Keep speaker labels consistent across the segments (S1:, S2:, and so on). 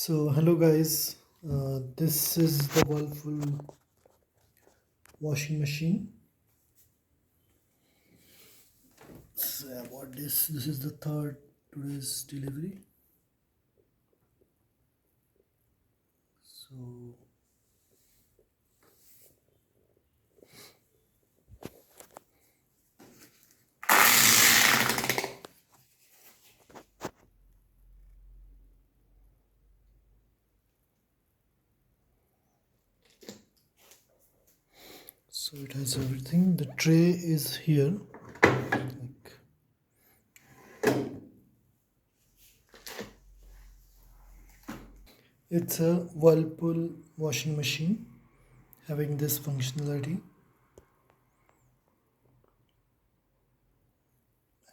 S1: So hello guys, this is the Whirlpool washing machine. So I bought this. This is the third today's delivery. So it has everything. The tray is here. It's a Whirlpool washing machine having this functionality,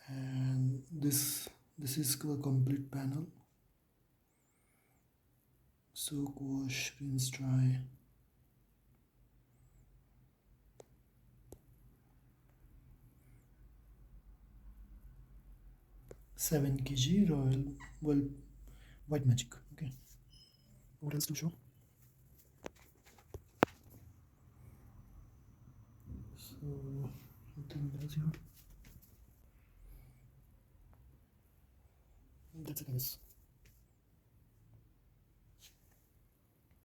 S1: and this is the complete panel. Soak, wash, rinse, dry. Seven kg Royal well White Magic. Okay. What else to show? So nothing else here. That's it, I guess.